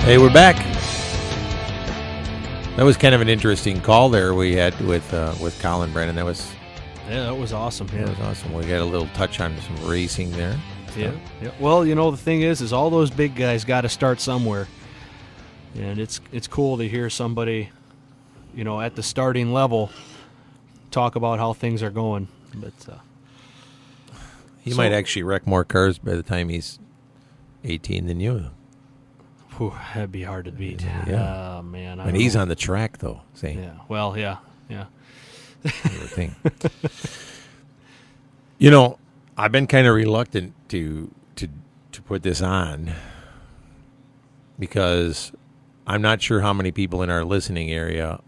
Hey, we're back. That was kind of an interesting call there we had with Colin Brennan. That was awesome. Yeah. That was awesome. We got a little touch on some racing there. Yeah. Well, the thing is all those big guys got to start somewhere, and it's cool to hear somebody, at the starting level, talk about how things are going. But he might actually wreck more cars by the time he's 18 than you. Whew, that'd be hard to beat. Yeah. Oh, man. And he's on the track, though. See? Yeah. Well, yeah. Thing. I've been kind of reluctant to put this on because I'm not sure how many people in our listening area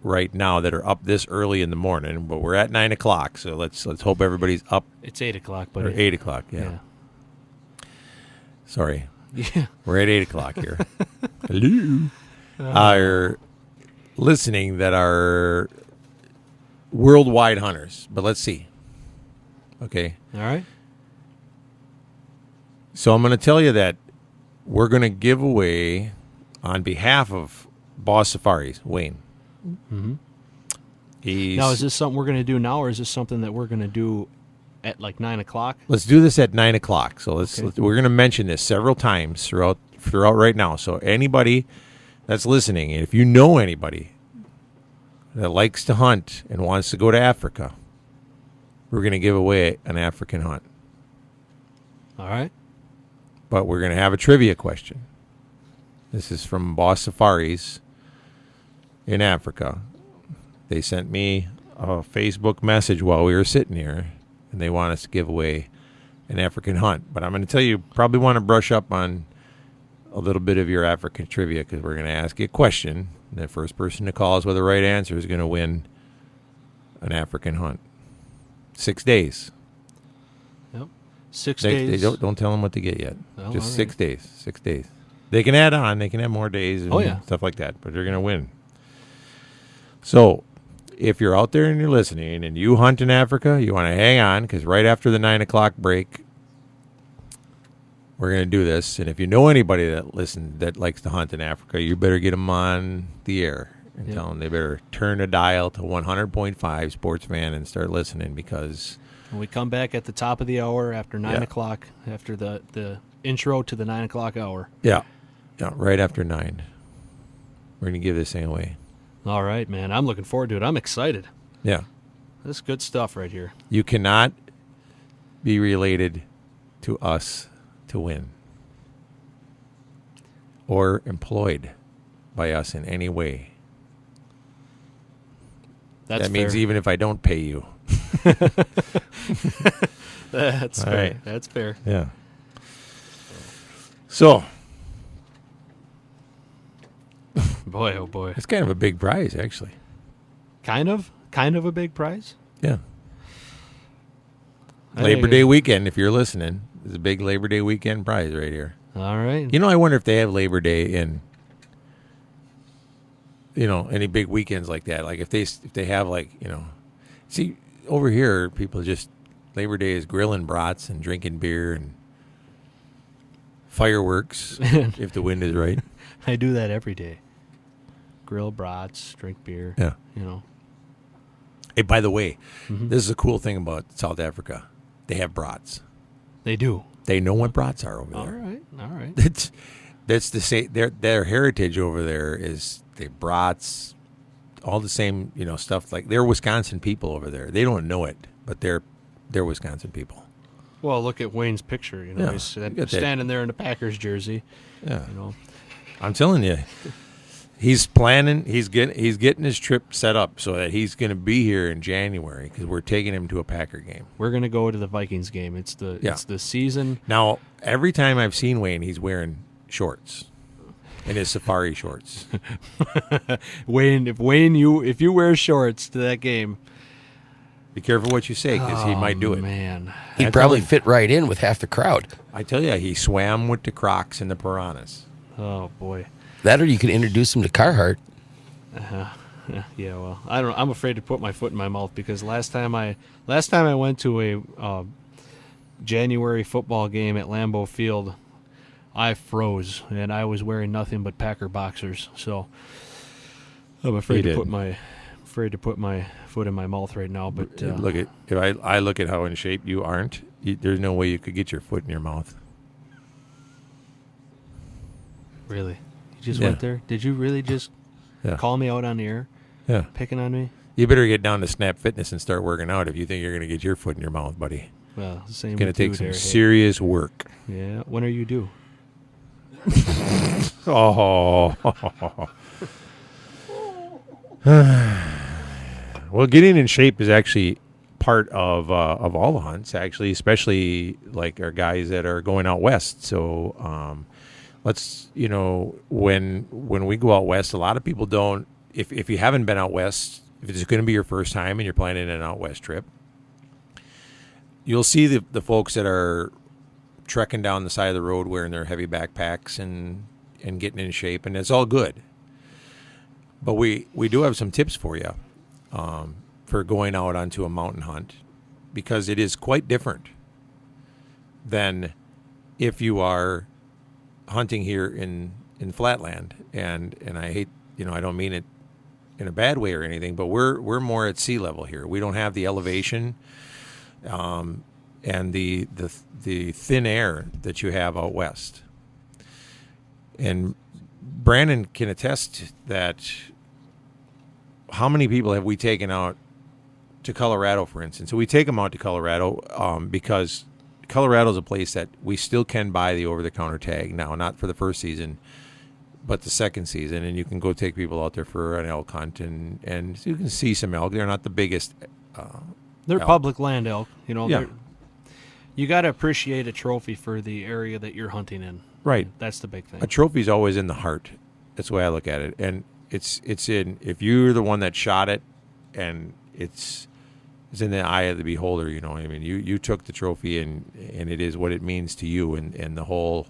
right now that are up this early in the morning, but we're at 9 o'clock, so let's hope everybody's up. It's 8 o'clock, buddy. Or 8 o'clock, yeah. Sorry. Yeah. We're at 8 o'clock here. Hello. Are listening that are worldwide hunters, but let's see. Okay. All right. So I'm going to tell you that we're going to give away, on behalf of Boss Safaris, Wayne. Mm-hmm. Now, is this something we're going to do now, or is this something that we're going to do at like 9 o'clock? Let's do this at 9 o'clock. So we're going to mention this several times throughout right now. So anybody that's listening, if you know anybody that likes to hunt and wants to go to Africa, we're going to give away an African hunt. All right. But we're going to have a trivia question. This is from Boss Safaris in Africa. They sent me a Facebook message while we were sitting here, and they want us to give away an African hunt. But I'm going to tell you, probably want to brush up on a little bit of your African trivia because we're going to ask you a question. And the first person to call us with the right answer is going to win an African hunt. 6 days. Yep. 6 days. Don't tell them what to get yet. Oh, just right. 6 days. 6 days. They can add on. They can have more days and stuff like that. But they're going to win. So if you're out there and you're listening and you hunt in Africa, you want to hang on because right after the 9 o'clock break, we're going to do this. And if you know anybody that likes to hunt in Africa, you better get them on the air and tell them they better turn the dial to 100.5 Sports Fan and start listening because when we come back at the top of the hour after 9 o'clock, after the intro to the 9 o'clock hour. Yeah, right after 9. We're going to give this thing away. All right, man. I'm looking forward to it. I'm excited. Yeah. This is good stuff right here. You cannot be related to us to win or employed by us in any way. That means even if I don't pay you. That's fair. Right. That's fair. Yeah. So. Boy, oh boy. It's kind of a big prize, actually. Kind of a big prize? Yeah. Labor Day weekend, if you're listening, is a big Labor Day weekend prize right here. All right. I wonder if they have Labor Day in, any big weekends like that. Like if they have see, over here, people just, Labor Day is grilling brats and drinking beer and fireworks, if the wind is right. I do that every day. Grill brats, drink beer. Yeah. Hey, by the way, this is a cool thing about South Africa. They have brats. They do. They know what brats are over there. All right. That's the same. Their heritage over there is the brats, all the same, stuff. Like they're Wisconsin people over there. They don't know it, but they're Wisconsin people. Well, look at Wayne's picture. He's standing there in the Packers jersey. Yeah. I'm telling you, he's planning. He's getting his trip set up so that he's going to be here in January because we're taking him to a Packer game. We're going to go to the Vikings game. It's the season. Now, every time I've seen Wayne, he's wearing shorts, in his safari shorts. Wayne, if you wear shorts to that game, be careful what you say because he might do it. Man, he'd probably fit right in with half the crowd. I tell you, he swam with the Crocs and the piranhas. Oh boy. That, or you could introduce him to Carhartt. Yeah, well, I don't know. I'm afraid to put my foot in my mouth because last time I went to a January football game at Lambeau Field, I froze, and I was wearing nothing but Packer boxers. So I'm afraid to put my foot in my mouth right now. But if I look at how in shape you aren't, there's no way you could get your foot in your mouth. Really, you just went there? Did you really just call me out on the air? Yeah, picking on me. You better get down to Snap Fitness and start working out if you think you're going to get your foot in your mouth, buddy. Well, the same. It's going to take some serious work. Yeah. When are you due? Oh. Well, getting in shape is actually part of all the hunts, actually, especially like our guys that are going out west. So let's, when we go out west, a lot of people don't, if you haven't been out west, if it's going to be your first time and you're planning an out west trip, you'll see the folks that are trekking down the side of the road wearing their heavy backpacks and getting in shape, and it's all good. But we do have some tips for you for going out onto a mountain hunt, because it is quite different than if you are hunting here in flatland. And I hate, I don't mean it in a bad way or anything, but we're more at sea level here. We don't have the elevation and the thin air that you have out west. And Brandon can attest that. How many people have we taken out to Colorado, for instance? So we take them out to Colorado because Colorado is a place that we still can buy the over-the-counter tag now, not for the first season, but the second season. And you can go take people out there for an elk hunt, and you can see some elk. They're not the biggest. They're elk. Public land elk. Yeah. You got to appreciate a trophy for the area that you're hunting in. Right. That's the big thing. A trophy's always in the heart. That's the way I look at it. And it's in, if you're the one that shot it, and it's in the eye of the beholder, I mean, you took the trophy, and it is what it means to you, and the whole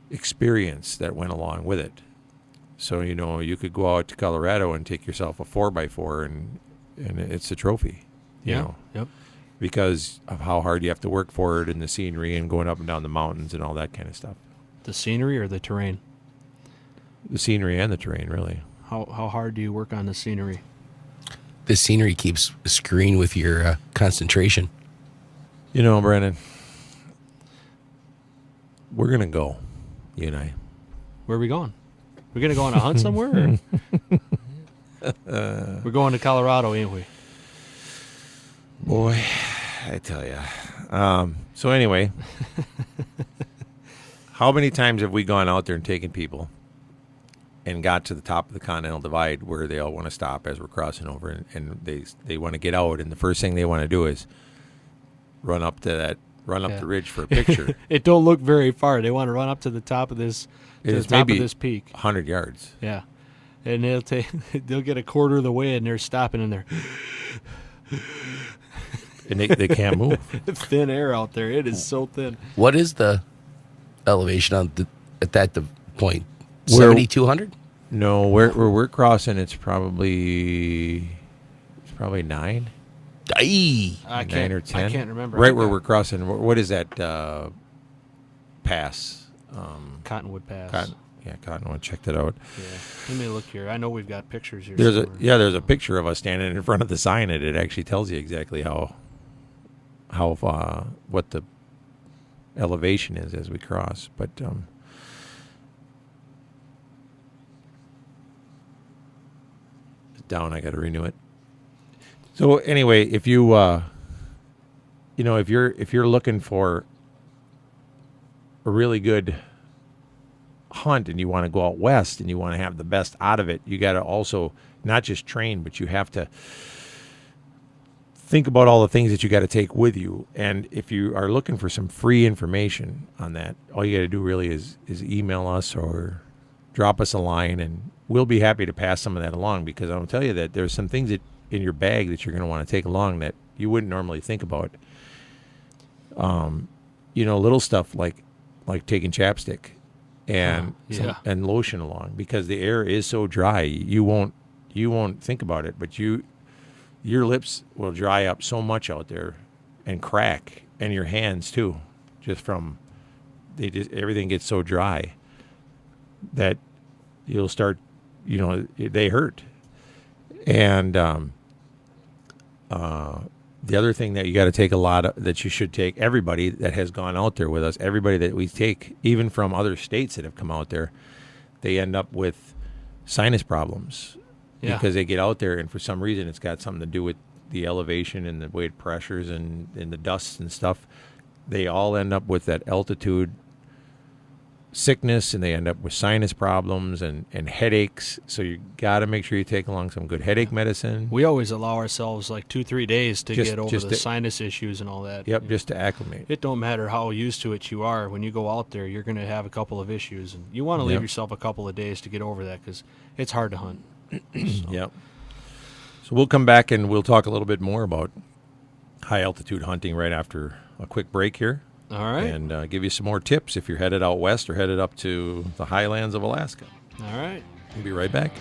experience that went along with it. So, you could go out to Colorado and take yourself a 4x4 and it's a trophy, Yep. because of how hard you have to work for it, and the scenery, and going up and down the mountains and all that kind of stuff. The scenery or the terrain? The scenery and the terrain, really. How hard do you work on the scenery? The scenery keeps screwing with your concentration. Brandon, we're going to go, you and I. Where are we going? We're going to go on a hunt somewhere? We're going to Colorado, ain't we? Boy, I tell you. So anyway, how many times have we gone out there and taken people and got to the top of the Continental Divide where they all want to stop as we're crossing over, and they want to get out, and the first thing they want to do is run up the ridge for a picture. It don't look very far. They want to run up to the top of this peak. 100 yards. Yeah. And they'll get a quarter of the way, and they're stopping in there. And they can't move. Thin air out there. It is so thin. What is the elevation at that point? 7,200? No, where we're crossing, it's probably 9. Aye. 9 or 10. I can't remember. Right where we're crossing. What is that pass? Cottonwood Pass. Cottonwood. Check that out. Yeah. Let me look here. I know we've got pictures here. There's a picture of us standing in front of the sign, and it actually tells you exactly how what the elevation is as we cross. But down, I got to renew it. So anyway, if you if you're looking for a really good hunt, and you want to go out west, and you want to have the best out of it, you got to also not just train, but you have to think about all the things that you got to take with you. And if you are looking for some free information on that, all you got to do really is email us or drop us a line, and we'll be happy to pass some of that along, because I'll tell you that there's some things that in your bag that you're going to want to take along that you wouldn't normally think about. Little stuff like taking chapstick and and lotion along, because the air is so dry. You won't think about it, but your lips will dry up so much out there and crack, and your hands too, just from everything gets so dry that you'll start, they hurt. And the other thing that you got to take that you should take, everybody that has gone out there with us, everybody that we take, even from other states that have come out there, they end up with sinus problems because they get out there and for some reason it's got something to do with the elevation and the weight pressures and the dust and stuff. They all end up with that altitude sickness, and they end up with sinus problems and headaches. So you got to make sure you take along some good headache medicine. We always allow ourselves like 2-3 days to get over the sinus issues and all that. Yep, just to acclimate. It don't matter how used to it you are. When you go out there, you're going to have a couple of issues, and you want to leave yourself a couple of days to get over that because it's hard to hunt. Yep. So we'll come back and we'll talk a little bit more about high altitude hunting right after a quick break here. All right. And give you some more tips if you're headed out west or headed up to the highlands of Alaska. All right. We'll be right back.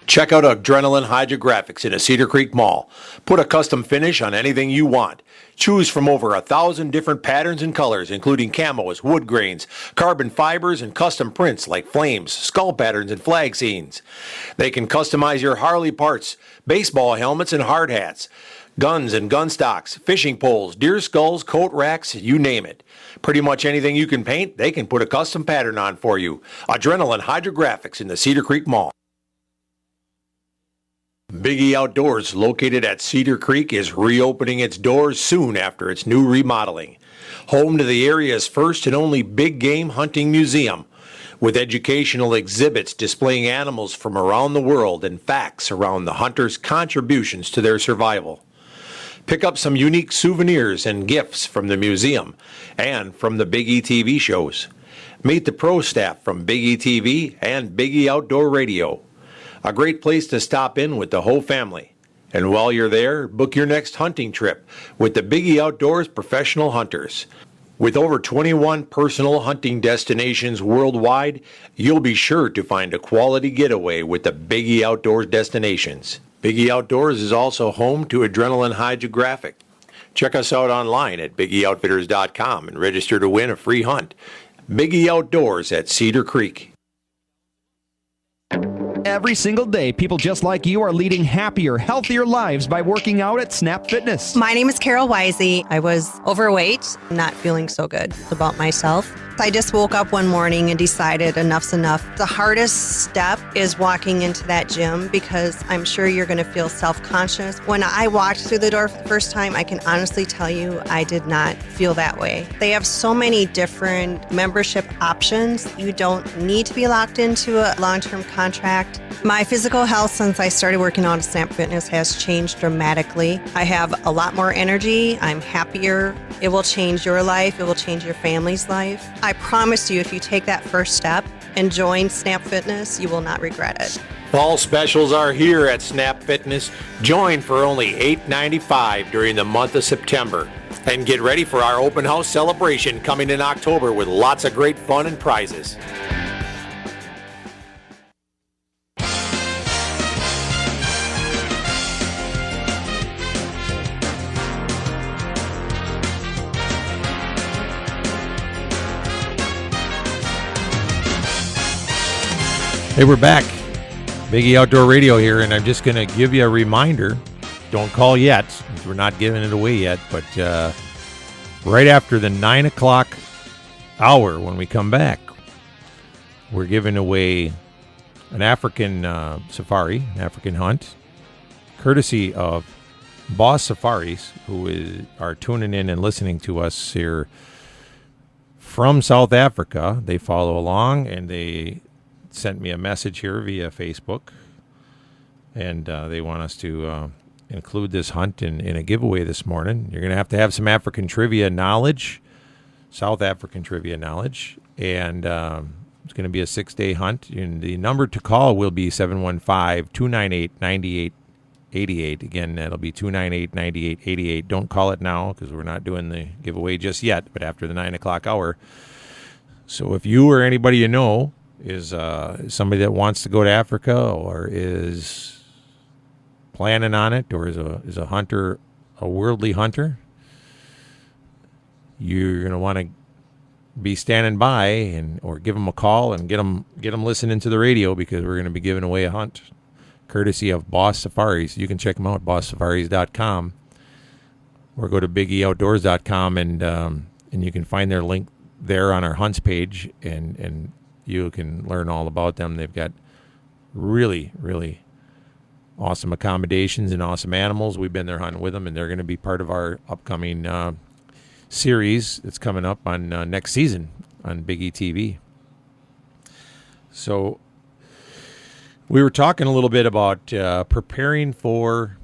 Check out Adrenaline Hydrographics in a Cedar Creek Mall. Put a custom finish on anything you want. Choose from over 1,000 different patterns and colors, including camos, wood grains, carbon fibers, and custom prints like flames, skull patterns, and flag scenes. They can customize your Harley parts, baseball helmets, and hard hats, guns and gun stocks, fishing poles, deer skulls, coat racks, you name it. Pretty much anything you can paint, they can put a custom pattern on for you. Adrenaline Hydrographics in the Cedar Creek Mall. Big E Outdoors, located at Cedar Creek, is reopening its doors soon after its new remodeling. Home to the area's first and only big game hunting museum, with educational exhibits displaying animals from around the world and facts around the hunters' contributions to their survival. Pick up some unique souvenirs and gifts from the museum and from the Big E TV shows. Meet the pro staff from Big E TV and Big E Outdoor Radio. A great place to stop in with the whole family. And while you're there, book your next hunting trip with the Big E Outdoors Professional Hunters. With over 21 personal hunting destinations worldwide, you'll be sure to find a quality getaway with the Big E Outdoors destinations. Big E Outdoors is also home to Adrenaline Hydrographic. Check us out online at BigEOutfitters.com and register to win a free hunt. Big E Outdoors at Cedar Creek. Every single day, people just like you are leading happier, healthier lives by working out at Snap Fitness. My name is Carol Wisey. I was overweight, not feeling so good about myself. I just woke up one morning and decided enough's enough. The hardest step is walking into that gym because I'm sure you're going to feel self-conscious. When I walked through the door for the first time, I can honestly tell you I did not feel that way. They have so many different membership options. You don't need to be locked into a long-term contract. My physical health since I started working out at Snap Fitness has changed dramatically. I have a lot more energy. I'm happier. It will change your life. It will change your family's life. I promise you, if you take that first step and join Snap Fitness, you will not regret it. Fall specials are here at Snap Fitness. Join for only $8.95 during the month of September. And get ready for our open house celebration coming in October with lots of great fun and prizes. Hey, we're back. Big E Outdoor Radio here, and I'm just going to give you a reminder. Don't call yet. We're not giving it away yet, but right after the 9 o'clock hour when we come back, we're giving away an African safari, an African hunt, courtesy of Boss Safaris, who are tuning in and listening to us here from South Africa. They follow along, and they sent me a message here via Facebook, and they want us to include this hunt in a giveaway this morning. You're going to have some African trivia knowledge, South African trivia knowledge, and it's going to be a 6-day hunt. And the number to call will be 715-298-9888. Again, that'll be 298-9888. Don't call it now because we're not doing the giveaway just yet, but after the 9 o'clock hour. So if you or anybody you know is somebody that wants to go to Africa or is planning on it or is a hunter, a worldly hunter, you're going to want to be standing by or give them a call and get them listening to the radio, because we're going to be giving away a hunt courtesy of Boss Safaris. You can check them out, bosssafaris.com, or go to bigeoutdoors.com and you can find their link there on our hunts page, and you can learn all about them. They've got really, really awesome accommodations and awesome animals. We've been there hunting with them, and they're going to be part of our upcoming series that's coming up on next season on Big E TV. So we were talking a little bit about preparing for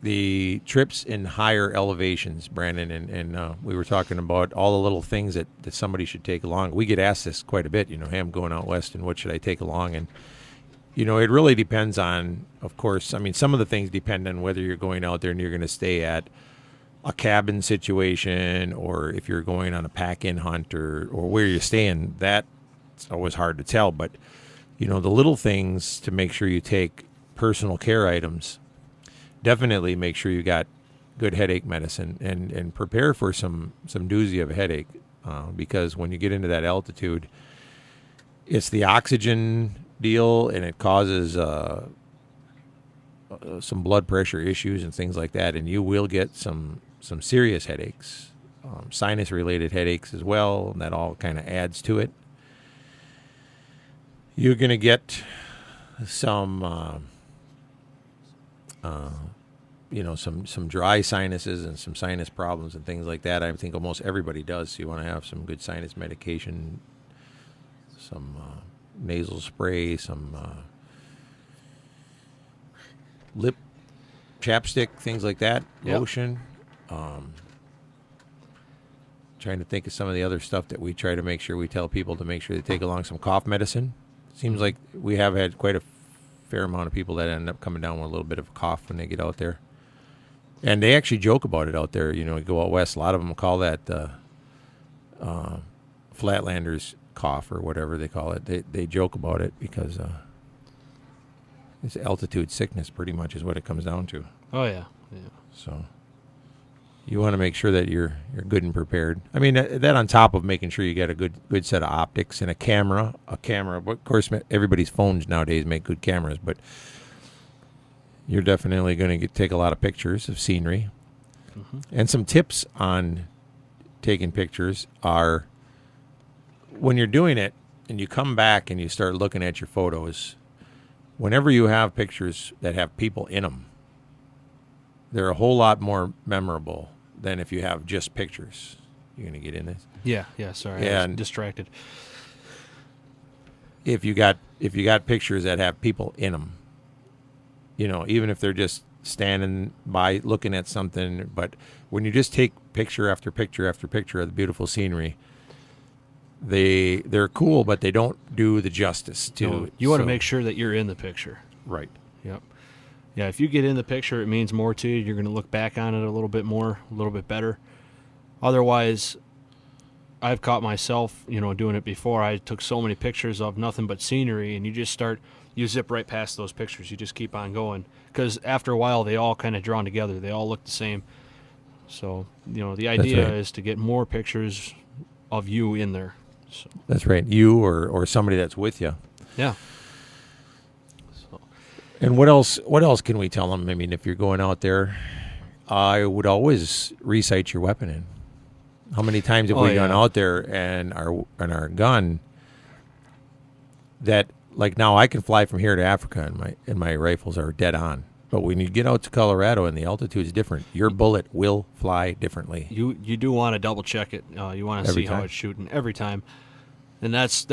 the trips in higher elevations, Brandon, and we were talking about all the little things that somebody should take along. We get asked this quite a bit, hey, I'm going out west, and what should I take along? And, it really depends on, of course, some of the things depend on whether you're going out there and you're going to stay at a cabin situation, or if you're going on a pack-in hunt, or where you're staying. That's always hard to tell, but, the little things to make sure you take personal care items. Definitely make sure you got good headache medicine, and prepare for some doozy of a headache, because when you get into that altitude, it's the oxygen deal, and it causes some blood pressure issues and things like that, and you will get some serious headaches, sinus-related headaches as well, and that all kind of adds to it. You're going to get some some dry sinuses and some sinus problems and things like that. I think almost everybody does. So you want to have some good sinus medication, some nasal spray, some lip chapstick, things like that, Yep. lotion. Trying to think of some of the other stuff that we try to make sure we tell people to make sure they take along. Some cough medicine. Seems like we have had quite a fair amount of people that end up coming down with a little bit of a cough when they get out there. And they actually joke about it out there. You go out west, a lot of them call that Flatlanders cough, or whatever they call it. They joke about it because it's altitude sickness, pretty much, is what it comes down to. Oh yeah. So you want to make sure that you're good and prepared. That on top of making sure you get a good set of optics and a camera. But of course, everybody's phones nowadays make good cameras, but you're definitely going to take a lot of pictures of scenery. Mm-hmm. And some tips on taking pictures are, when you're doing it and you come back and you start looking at your photos, whenever you have pictures that have people in them, they're a whole lot more memorable than if you have just pictures. You're going to get in this? Yeah, sorry. I was distracted. If you got pictures that have people in them, even if they're just standing by looking at something, but when you just take picture after picture after picture of the beautiful scenery, they're cool, but they don't do the justice to. No, you want to make sure that you're in the picture. Right. Yep. Yeah, if you get in the picture, it means more to you. You're going to look back on it a little bit more, a little bit better. Otherwise, I've caught myself, doing it before. I took so many pictures of nothing but scenery, and you zip right past those pictures. You just keep on going, because after a while, they all kind of drawn together. They all look the same. So, the idea is to get more pictures of you in there. So. That's right. You or somebody that's with you. Yeah. And what else can we tell them? If you're going out there, I would always resight your weapon in. How many times have we gone out there and our gun that, like, now I can fly from here to Africa and my rifles are dead on. But when you get out to Colorado and the altitude is different, your bullet will fly differently. You do want to double check it. You want to see how it's shooting every time. And that's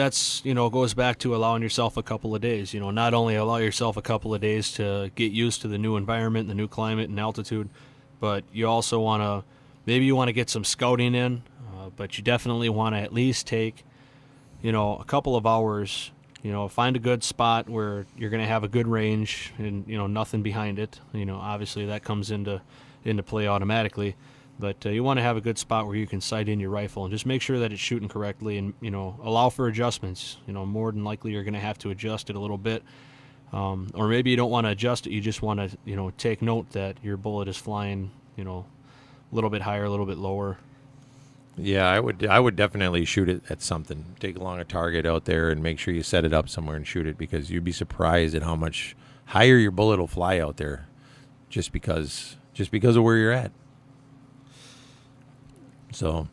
goes back to allowing yourself a couple of days. Not only allow yourself a couple of days to get used to the new environment, the new climate and altitude, but you also want to get some scouting in, but you definitely want to at least take, a couple of hours, find a good spot where you're going to have a good range and, nothing behind it. Obviously that comes into play automatically. But you want to have a good spot where you can sight in your rifle and just make sure that it's shooting correctly and, allow for adjustments. More than likely you're going to have to adjust it a little bit. Or maybe you don't want to adjust it. You just want to, take note that your bullet is flying, a little bit higher, a little bit lower. Yeah, I would definitely shoot it at something. Take along a target out there and make sure you set it up somewhere and shoot it, because you'd be surprised at how much higher your bullet will fly out there just because of where you're at. So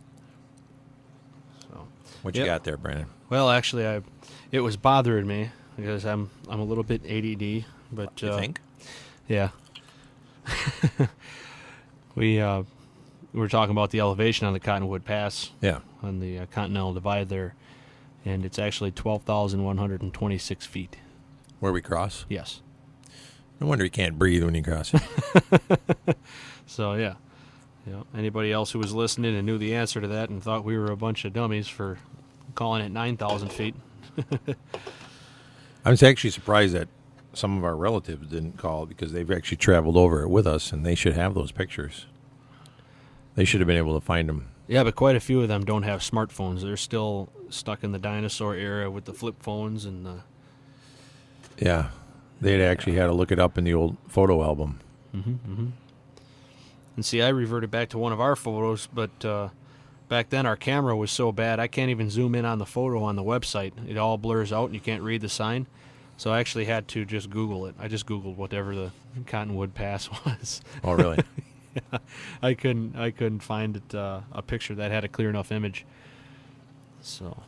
what you got there, Brandon? Well, actually, it was bothering me because I'm a little bit ADD. But You think? Yeah. We were talking about the elevation on the Cottonwood Pass. Yeah. On the Continental Divide there, and it's actually 12,126 feet. Where we cross? Yes. No wonder you can't breathe when you cross it. So yeah. Anybody else who was listening and knew the answer to that and thought we were a bunch of dummies for calling it 9,000 feet. I'm actually surprised that some of our relatives didn't call, because they've actually traveled over it with us, and they should have those pictures. They should have been able to find them. Yeah, but quite a few of them don't have smartphones. They're still stuck in the dinosaur era with the flip phones and the... Yeah. They'd actually had to look it up in the old photo album. And see, I reverted back to one of our photos, but back then our camera was so bad I can't even zoom in on the photo on the website. It all blurs out and you can't read the sign. So I actually had to just Google it. I just Googled whatever the Cottonwood Pass was. Oh, really? Yeah, I couldn't find it a picture that had a clear enough image. So.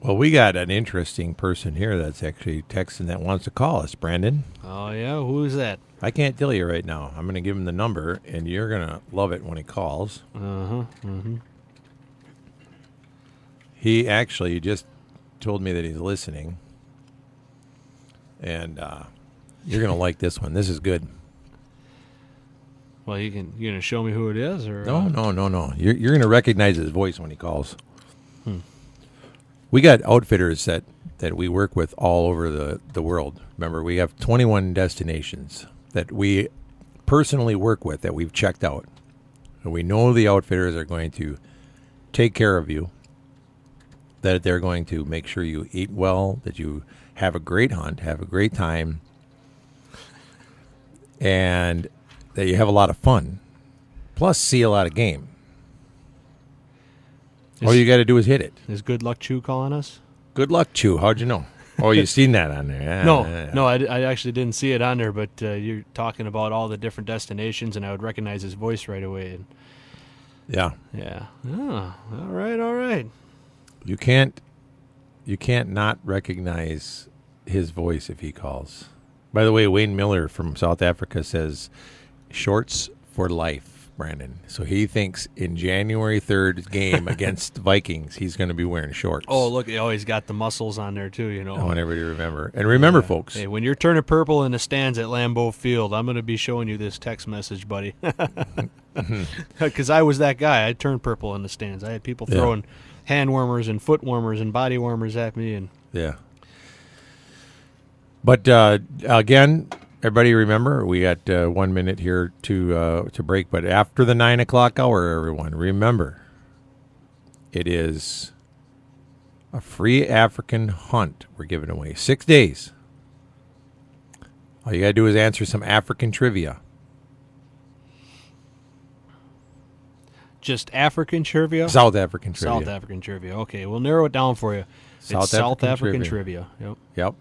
Well, we got an interesting person here that's actually texting that wants to call us, Brandon. Oh, yeah? Who is that? I can't tell you right now. I'm going to give him the number, and you're going to love it when he calls. He actually just told me that he's listening, and you're going to like this one. This is good. Well, you going to show me who it is? Or No. You're going to recognize his voice when he calls. We got outfitters that we work with all over the world. Remember, we have 21 destinations that we personally work with that we've checked out. And we know the outfitters are going to take care of you, that they're going to make sure you eat well, that you have a great hunt, have a great time, and that you have a lot of fun, plus see a lot of game. All you got to do is hit it. Is Good Luck Chew calling us? Good luck, Chew. How'd you know? Oh, you seen that on there? Yeah, No, I actually didn't see it on there, but you're talking about all the different destinations, and I would recognize his voice right away. And Yeah. Oh, all right. You can't not recognize his voice if he calls. By the way, Wayne Miller from South Africa says, shorts for life, Brandon. So he thinks in January 3rd game against the Vikings, he's going to be wearing shorts. Oh, look, he's got the muscles on there too, I want everybody to remember. And remember, folks. Hey, when you're turning purple in the stands at Lambeau Field, I'm going to be showing you this text message, buddy. Because I was that guy. I turned purple in the stands. I had people throwing hand warmers and foot warmers and body warmers at me. And yeah. But again, everybody remember, we got 1 minute here to break. But after the 9 o'clock hour, everyone, remember, it is a free African hunt we're giving away. 6 days. All you got to do is answer some African trivia. just African trivia? South African trivia. South African trivia. Okay, we'll narrow it down for you. It's South African trivia. Yep.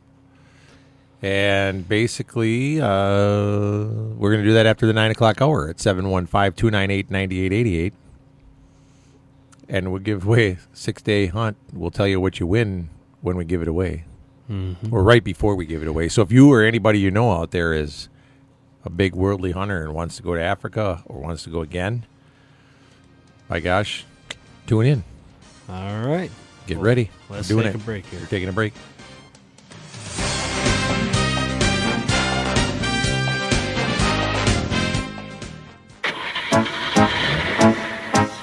And basically, we're going to do that after the 9 o'clock hour at 715-298-9888. And we'll give away a 6-day hunt. We'll tell you what you win when we give it away. Mm-hmm. Or right before we give it away. So if you or anybody you know out there is a big worldly hunter and wants to go to Africa or wants to go again, my gosh, tune in. All right. Get ready. Let's We're doing take it. a break here. We're taking a break.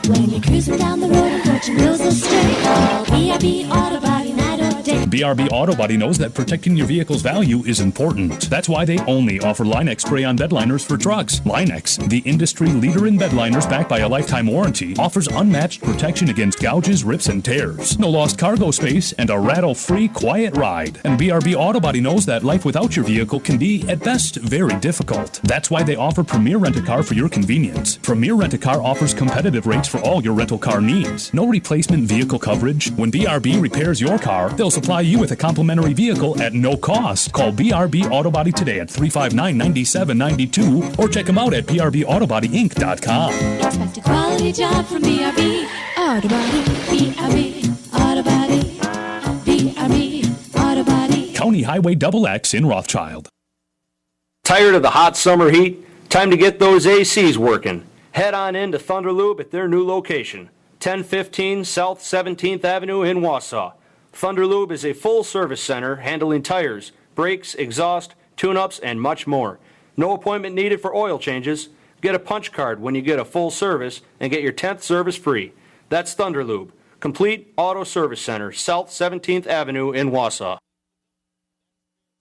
When you're cruising down the road and watching wheels are straight, call B.I.B. Auto Body night or day. BRB Auto Body knows that protecting your vehicle's value is important. That's why they only offer Line-X spray-on bed liners for trucks. Line-X, the industry leader in bed liners backed by a lifetime warranty, offers unmatched protection against gouges, rips, and tears. No lost cargo space and a rattle-free, quiet ride. And BRB Auto Body knows that life without your vehicle can be, at best, very difficult. That's why they offer Premier Rent-A-Car for your convenience. Premier Rent-A-Car offers competitive rates for all your rental car needs. No replacement vehicle coverage. When BRB repairs your car, they'll supply you with a complimentary vehicle at no cost. Call BRB Auto Body today at 359-9792 or check them out at brbautobodyinc.com. Expect a quality job from BRB Auto Body. BRB Auto Body. BRB Auto Body. County Highway XX in Rothschild. Tired of the hot summer heat? Time to get those ACs working. Head on in to Thunder Lube at their new location, 1015 South 17th Avenue in Wausau. Thunder Lube is a full-service center handling tires, brakes, exhaust, tune-ups, and much more. No appointment needed for oil changes. Get a punch card when you get a full service and get your 10th service free. That's Thunder Lube, complete auto service center, South 17th Avenue in Wausau.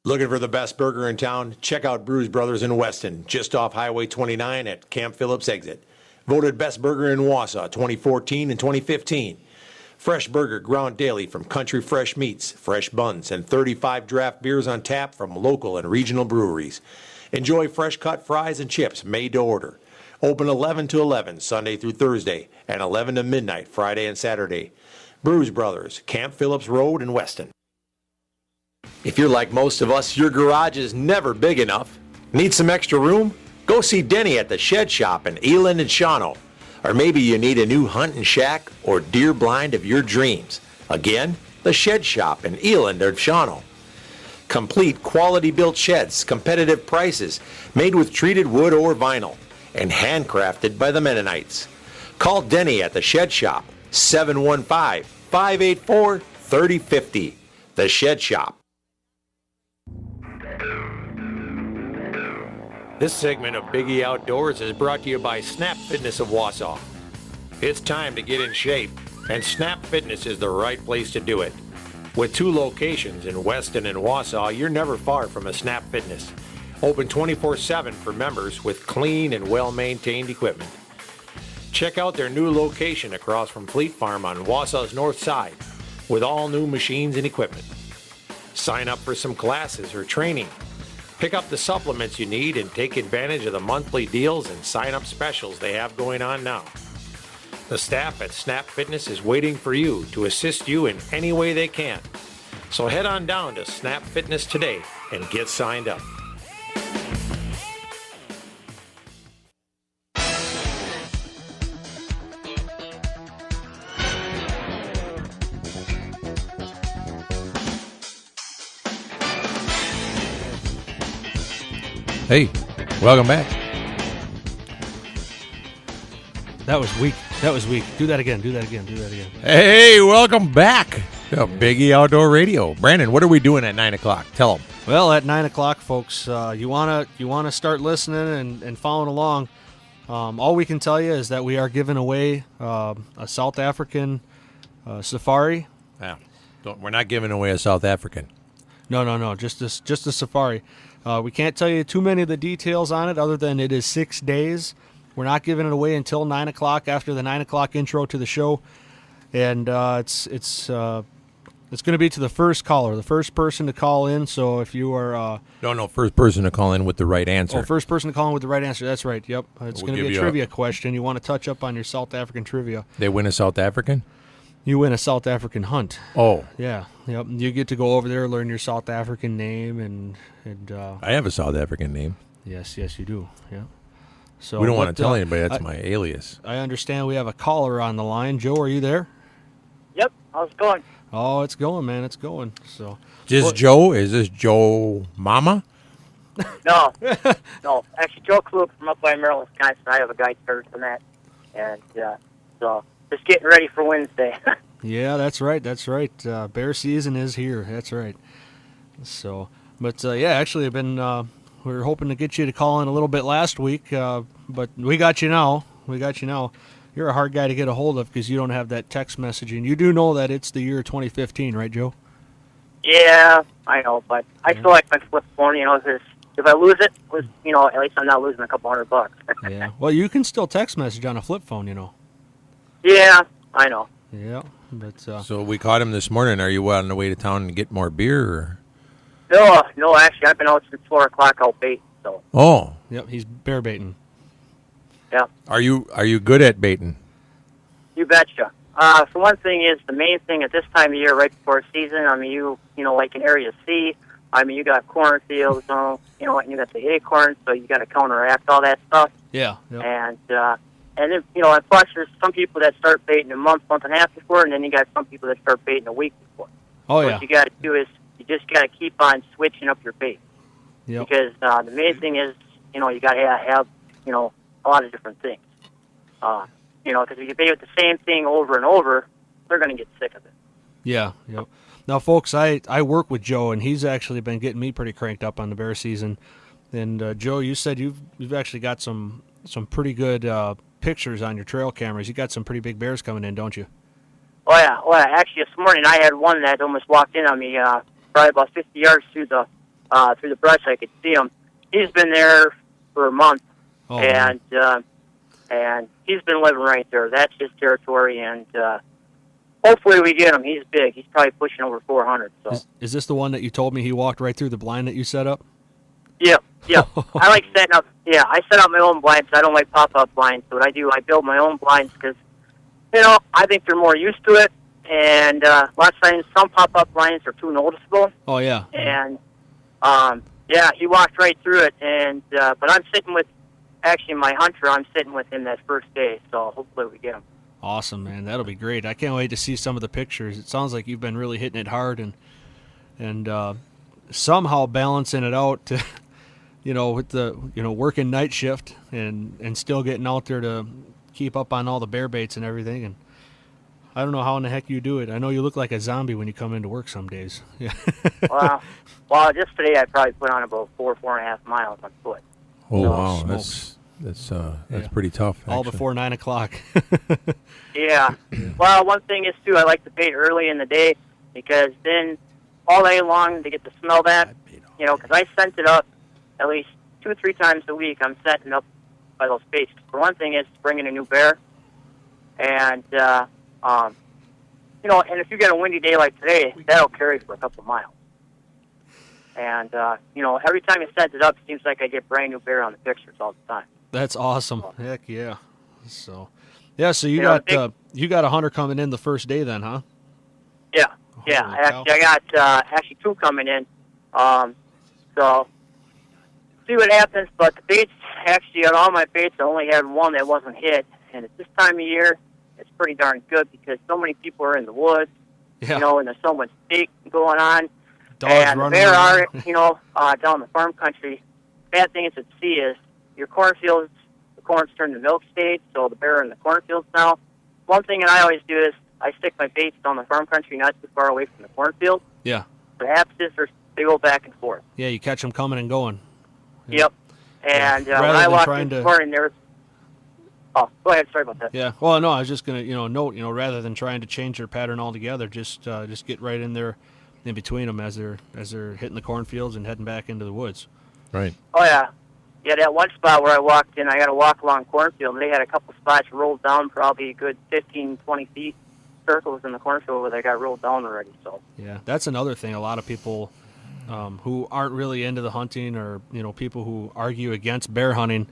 Looking for the best burger in town? Check out Brews Brothers in Weston, just off Highway 29 at Camp Phillips exit. Voted best burger in Wausau 2014 and 2015. Fresh burger ground daily from country fresh meats, fresh buns, and 35 draft beers on tap from local and regional breweries. Enjoy fresh cut fries and chips made to order. Open 11 to 11 Sunday through Thursday and 11 to midnight Friday and Saturday. Brews Brothers, Camp Phillips Road in Weston. If you're like most of us, your garage is never big enough. Need some extra room? Go see Denny at the Shed Shop in Eland and Shawano. Or maybe you need a new hunting shack or deer blind of your dreams. Again, the Shed Shop in Eland or Shawano. Complete quality-built sheds, competitive prices, made with treated wood or vinyl, and handcrafted by the Mennonites. Call Denny at the Shed Shop, 715-584-3050. The Shed Shop. This segment of Biggie Outdoors is brought to you by Snap Fitness of Wausau. It's time to get in shape, and Snap Fitness is the right place to do it. With 2 locations in Weston and Wausau, you're never far from a Snap Fitness. Open 24/7 for members with clean and well-maintained equipment. Check out their new location across from Fleet Farm on Wausau's north side with all new machines and equipment. Sign up for some classes or training. Pick up the supplements you need and take advantage of the monthly deals and sign-up specials they have going on now. The staff at Snap Fitness is waiting for you to assist you in any way they can. So head on down to Snap Fitness today and get signed up. Hey, welcome back. That was weak. Do that again. Hey, welcome back to Biggie Outdoor Radio. Brandon, what are we doing at 9 o'clock? Tell them. Well, at 9 o'clock, folks, you wanna start listening and following along. All we can tell you is that we are giving away a South African safari. Yeah, we're not giving away a South African. No, just a safari. We can't tell you too many of the details on it other than it is 6 days. We're not giving it away until 9 o'clock after the 9 o'clock intro to the show. And it's going to be to the first caller, the first person to call in. So if you are... first person to call in with the right answer. Oh, first person to call in with the right answer. That's right, yep. It's going to be a trivia question. You want to touch up on your South African trivia. They win a South African? You win a South African hunt. Oh. Yeah. Yep. You get to go over there, learn your South African name, and I have a South African name. Yes, you do. Yeah. So we don't want to tell anybody that's my alias. I understand we have a caller on the line. Joe, are you there? Yep. How's it going? Oh, it's going, man. It's going. So. Joe? Is this Joe Mama? No. No. Actually, Joe Klug from up by Maryland, Wisconsin. I have a guide service on that. And so just getting ready for Wednesday. Yeah, that's right. Bear season is here. That's right. So, but actually, I've been. We were hoping to get you to call in a little bit last week, but we got you now. You're a hard guy to get a hold of because you don't have that text messaging. You do know that it's the year 2015, right, Joe? Yeah, I know, but I still like my flip phone. You know, 'cause if I lose it, at least I'm not losing a couple $100. Yeah. Well, you can still text message on a flip phone, you know. Yeah, I know. Yeah, but So we caught him this morning. Are you on the way to town to get more beer? Or? No, actually, I've been out since 4 o'clock out baiting. So. Oh. Yep, he's bear baiting. Yeah. Are you good at baiting? You betcha. For one thing is the main thing at this time of year, right before season. I mean, you know, like in Area C. I mean, you got cornfields, and you got the acorns, so you got to counteract all that stuff. Yeah. Yep. And then, and plus there's some people that start baiting a month and a half before, and then you got some people that start baiting a week before. Oh, yeah. What you got to do is you just got to keep on switching up your bait. Yep. Because the main thing is, you got to have, a lot of different things. Because if you bait with the same thing over and over, they're going to get sick of it. Yeah, yep. Now, folks, I work with Joe, and he's actually been getting me pretty cranked up on the bear season. And Joe, you said you've actually got some pretty good pictures on your trail cameras. You got some pretty big bears coming in, don't you? Oh yeah. Actually, this morning I had one that almost walked in on me. Probably about 50 yards through the brush, I could see him. He's been there for a month, and he's been living right there. That's his territory, and hopefully we get him. He's big. He's probably pushing over 400. So. Is this the one that you told me he walked right through the blind that you set up? Yep. I like setting up. Yeah, I set up my own blinds. I don't like pop-up blinds. So what I do, I build my own blinds because, I think they're more used to it. And lots of times, some pop-up blinds are too noticeable. Oh yeah. And he walked right through it. And but I'm sitting with, actually, my hunter. I'm sitting with him that first day. So hopefully we get him. Awesome, man. That'll be great. I can't wait to see some of the pictures. It sounds like you've been really hitting it hard and somehow balancing it out to, with the, working night shift and still getting out there to keep up on all the bear baits and everything. And I don't know how in the heck you do it. I know you look like a zombie when you come into work some days. Yeah. well, just today I probably put on about 4.5 miles on foot. Oh, so, wow. smokes. That's pretty tough. All actually. before 9 o'clock. Yeah. Well, one thing is, too, I like to bait early in the day because then all day long they get to smell that, because I scent it up at least 2 or 3 times a week. I'm setting up by those baits. For one thing, it's bringing a new bear. And, and if you get a windy day like today, that'll carry for a couple miles. And, every time you set it up, it seems like I get brand new bear on the pictures all the time. That's awesome. Heck yeah. So you got you got a hunter coming in the first day then, huh? Yeah. Holy Actually, cow. I got 2 coming in. So see what happens. But the baits, actually, on all my baits, I only had one that wasn't hit. And at this time of year, it's pretty darn good because so many people are in the woods, Yeah. and there's so much bait going on. Dogs and running there around. are, down the farm country. Bad thing is at sea is your cornfields, the corn's turned to milk stage, so the bear are in the cornfields now. One thing that I always do is I stick my baits down the farm country, not too far away from the cornfield. Yeah. What happens is they go back and forth. Yeah, you catch them coming and going. Yeah. Yep. And Yeah. when Rather I than walked trying in to- this morning, there was... Oh, go ahead. Sorry about that. Yeah. Well, no, I was just gonna, note, rather than trying to change their pattern altogether, just get right in there, in between them as they're hitting the cornfields and heading back into the woods. Right. Oh, yeah. Yeah, that one spot where I walked in, I got to walk along cornfield, and they had a couple spots rolled down, probably a good 15, 20 feet, circles in the cornfield where they got rolled down already. So. Yeah, that's another thing. A lot of people who aren't really into the hunting, or people who argue against bear hunting,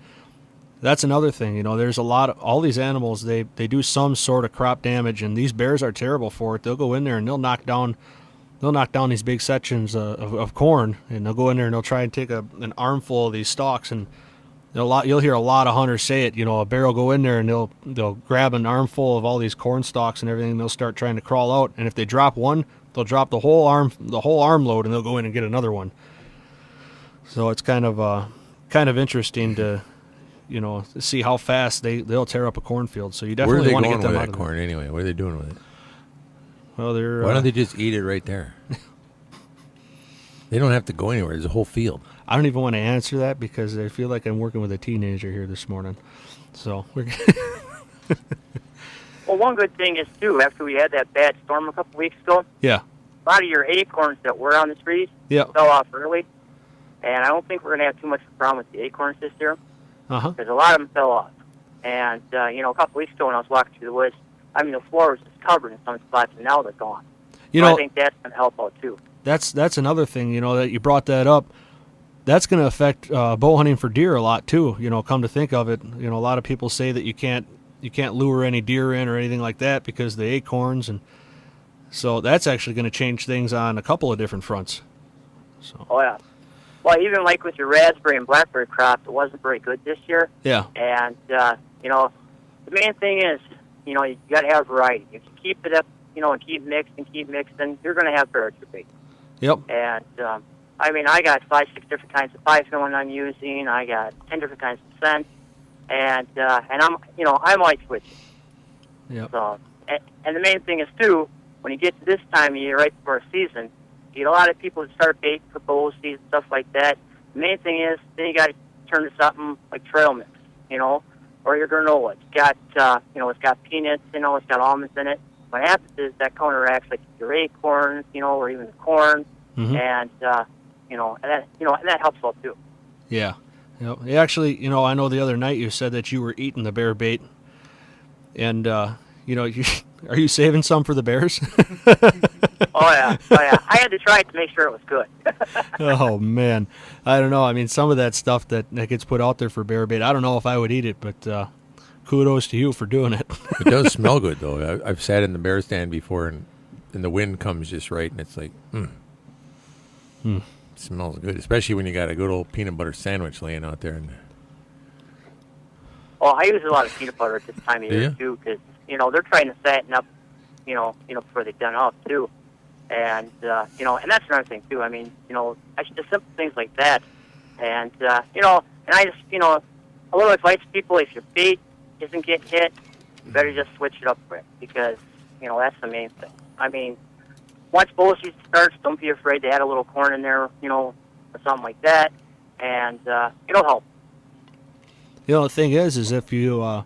that's another thing. There's a lot of all these animals. They do some sort of crop damage, and these bears are terrible for it. They'll go in there and they'll knock down these big sections of corn, and they'll go in there and they'll try and take an armful of these stalks, and you'll hear a lot of hunters say it. A bear will go in there and they'll grab an armful of all these corn stalks and everything, and they'll start trying to crawl out. And if they drop one, they'll drop the whole arm load, and they'll go in and get another one. So it's kind of interesting to see how fast they'll tear up a cornfield. So you definitely want to get them out of corn anyway? What are they doing with it? Well, why don't they just eat it right there? They don't have to go anywhere. There's a whole field. I don't even want to answer that because I feel like I'm working with a teenager here this morning. So we're Well, one good thing is, too, after we had that bad storm a couple weeks ago, yeah. a lot of your acorns that were on the trees Yep. fell off early, and I don't think we're going to have too much of a problem with the acorns this year Uh-huh. because a lot of them fell off. And, a couple weeks ago when I was walking through the woods, I mean, the floor was just covered in some spots, and now they're gone. You So know, I think that's going to help out, too. that's another thing, that you brought that up. That's going to affect bow hunting for deer a lot too. Come to think of it, a lot of people say that you can't lure any deer in or anything like that because of the acorns, and so that's actually going to change things on a couple of different fronts. So. Oh, yeah. Well, even like with your raspberry and blackberry crop, it wasn't very good this year. Yeah. And, the main thing is, you got to have variety. If you keep it up, and keep mixing, you're going to have bear at your bait. Yep. And, I got 5-6 different kinds of bifilling I'm using. I got 10 different kinds of scent. And I'm like switching. Yep. So, and the main thing is, too, when you get to this time of year, right before a season, you get a lot of people that start baiting for bow season, stuff like that. The main thing is, then you got to turn to something like trail mix, or your granola. It's got, it's got peanuts, it's got almonds in it. What happens is that counteracts like your acorns, or even the corn, Mm-hmm. and that helps out too. Yeah. Yep. Actually, I know the other night you said that you were eating the bear bait, and are you saving some for the bears? Oh yeah. I had to try it to make sure it was good. Oh man, I don't know. I mean, some of that stuff that gets put out there for bear bait, I don't know if I would eat it, but kudos to you for doing it. It does smell good though. I've sat in the bear stand before, and the wind comes just right, and it's like, It smells good, especially when you got a good old peanut butter sandwich laying out there. Oh, I use a lot of peanut butter at this time of year too, because they're trying to fatten up, before they've done up too, and and that's another thing too. I mean, just simple things like that, and and I just a little advice to people: if your bait isn't getting hit, you better just switch it up quick, because that's the main thing. I mean, once bow season starts, don't be afraid to add a little corn in there, or something like that, and it'll help. The thing is if you, I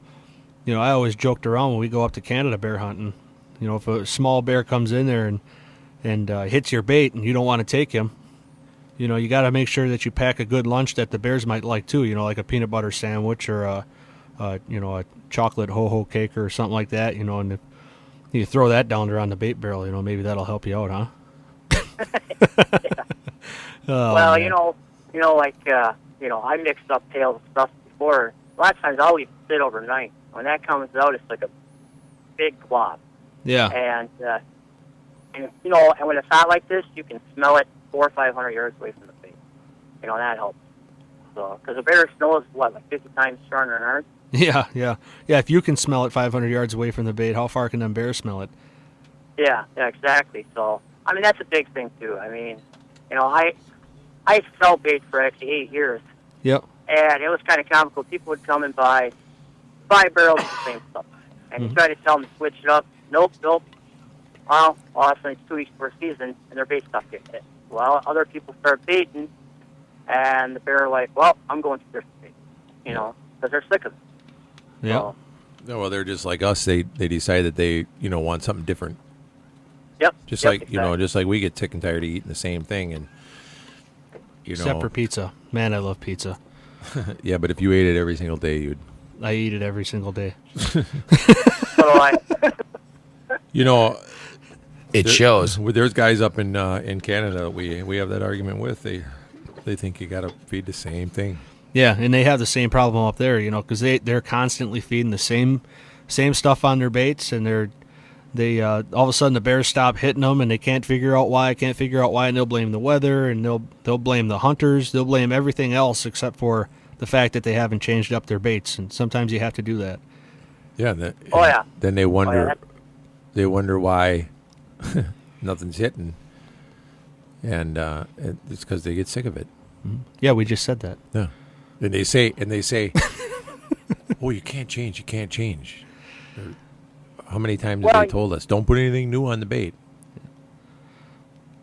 always joked around when we go up to Canada bear hunting. If a small bear comes in there and hits your bait and you don't want to take him, you got to make sure that you pack a good lunch that the bears might like too. Like a peanut butter sandwich or a chocolate ho-ho cake or something like that. And if you throw that down there on the bait barrel, maybe that'll help you out, huh? Oh, well, man. I mixed up pails of stuff before. A lot of times I'll leave it sit overnight. When that comes out, it's like a big glob. Yeah. And and when it's hot like this, you can smell it 400 or 500 yards away from the bait. That helps. So, because a bear's nose is like 50 times stronger than ours. Yeah. If you can smell it 500 yards away from the bait, how far can them bears smell it? Yeah, exactly. So, that's a big thing too. I smelled bait for actually 8 years. Yep. And it was kind of comical. People would come and buy 5 barrels of the same stuff. And you try to tell them to switch it up. Nope. Well, all of a sudden it's 2 weeks per season, and their bait stuff gets hit. Well, other people start baiting, and the bear are like, well, I'm going to different bait, because they're sick of it. Yeah. So, No, well, they're just like us. They decide that they want something different. Yep. Just exactly. just like we get sick and tired of eating the same thing, and Except for pizza. Man, I love pizza. Yeah, but if you ate it every single day, you'd. I eat it every single day. So do I. It shows. There's guys up in Canada we have that argument with. They think you got to feed the same thing. Yeah, and they have the same problem up there, because they're constantly feeding the same stuff on their baits, and they all of a sudden the bears stop hitting them, and they can't figure out why, and they'll blame the weather, and they'll blame the hunters, they'll blame everything else except for the fact that they haven't changed up their baits, and sometimes you have to do that. Yeah. Yeah. Then they wonder. Oh, yeah. They wonder why nothing's hitting, and it's because they get sick of it. Yeah, we just said that. Yeah. And they say, oh, you can't change. How many times have they told us, don't put anything new on the bait?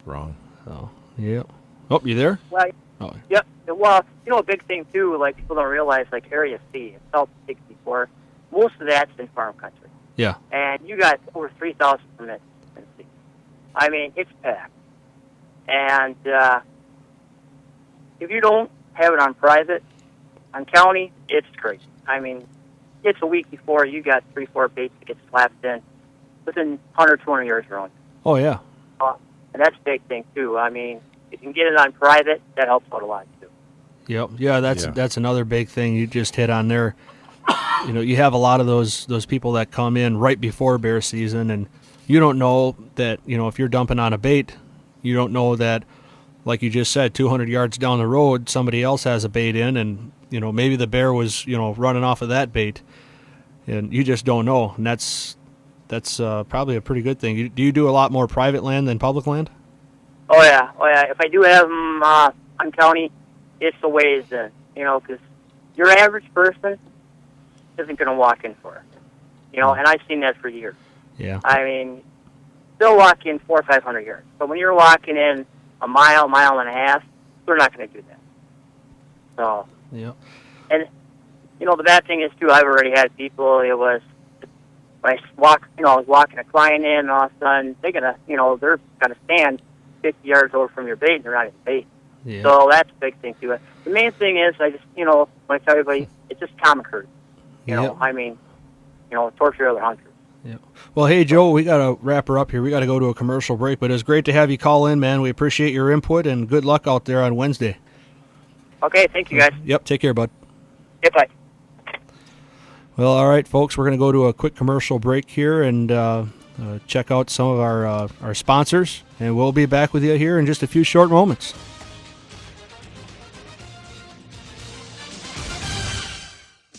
Wrong. Oh, yeah. Oh, you there? Well, Oh. yep. Well, a big thing, too, like people don't realize, like Area C, it's South 64, most of that's in farm country. Yeah. And you got over 3,000 permits in C. I mean, it's packed. And if you don't have it on private, on county, it's crazy. I mean, it's a week before you got 3-4 baits that get slapped in within 100, 200 yards around. Oh, yeah. And that's a big thing, too. I mean, if you can get it on private, that helps out a lot, too. Yep. Yeah, that's another big thing you just hit on there. You know, you have a lot of those people that come in right before bear season, and you don't know that, you know, if you're dumping on a bait, you don't know that, like you just said, 200 yards down the road, somebody else has a bait in, and, you know, maybe the bear was, you know, running off of that bait, and you just don't know. And that's probably a pretty good thing. Do you do a lot more private land than public land? Oh, yeah. If I do have them on county, it's a ways in, you know, because your average person isn't going to walk in for it. You know, and I've seen that for years. Yeah. I mean, they'll walk in 400 or 500 yards. But when you're walking in a mile and a half, they're not going to do that. So, yeah. And, you know, the bad thing is, too, I've already had people, it was, when I was walking a client in, and all of a sudden, they're going to stand 50 yards over from your bait, and they're not in bait. Yeah. So that's a big thing, too. The main thing is, I just, you know, when I tell everybody, it's just common courtesy. You know, I mean, you know, torture other hunters. Yeah. Well, hey, Joe, we got to wrap her up here. We got to go to a commercial break, but it's great to have you call in, man. We appreciate your input, and good luck out there on Wednesday. Okay, thank you, guys. Yep, take care, bud. Yep, bye. Well, all right, folks, we're going to go to a quick commercial break here and check out some of our sponsors, and we'll be back with you here in just a few short moments.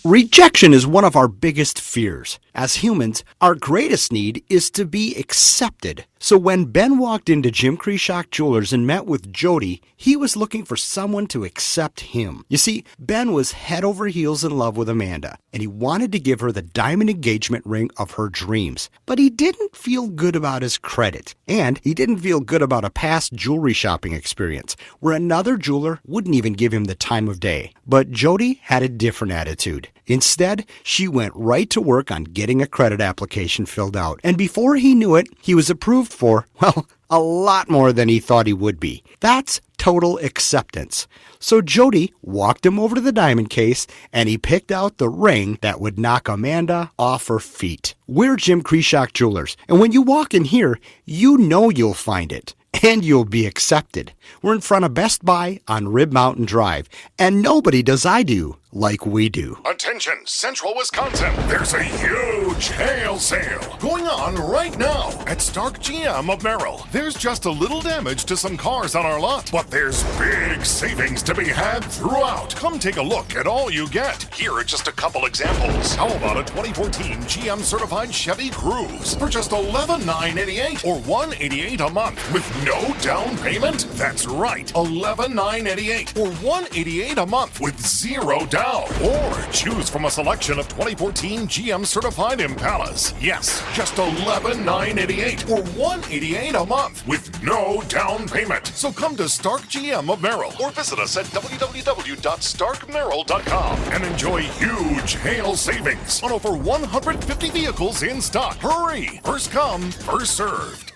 Rejection is one of our biggest fears. As humans, our greatest need is to be accepted. So when Ben walked into Jim Krishock Jewelers and met with Jody, he was looking for someone to accept him. You see, Ben was head over heels in love with Amanda, and he wanted to give her the diamond engagement ring of her dreams. But he didn't feel good about his credit, and he didn't feel good about a past jewelry shopping experience where another jeweler wouldn't even give him the time of day. But Jody had a different attitude. Instead, she went right to work on getting a credit application filled out. And before he knew it, he was approved for, well, a lot more than he thought he would be. That's total acceptance. So Jody walked him over to the diamond case, and he picked out the ring that would knock Amanda off her feet. We're Jim Krishock Jewelers, and when you walk in here, you know you'll find it. And you'll be accepted. We're in front of Best Buy on Rib Mountain Drive, and nobody does I do like we do. Attention, Central Wisconsin. There's a huge hail sale going on right now at Stark GM of Merrill. There's just a little damage to some cars on our lot, but there's big savings to be had throughout. Come take a look at all you get. Here are just a couple examples. How about a 2014 GM certified Chevy Cruze for just $11,988 or $188 a month with no down payment? That's right, $11,988 or $188 a month with zero down. Or choose from a selection of 2014 GM certified Impalas. Yes, just $11,988 or $188 a month with no down payment. So come to Stark GM of Merrill or visit us at www.starkmerrill.com and enjoy huge hail savings on over 150 vehicles in stock. Hurry! First come, first served.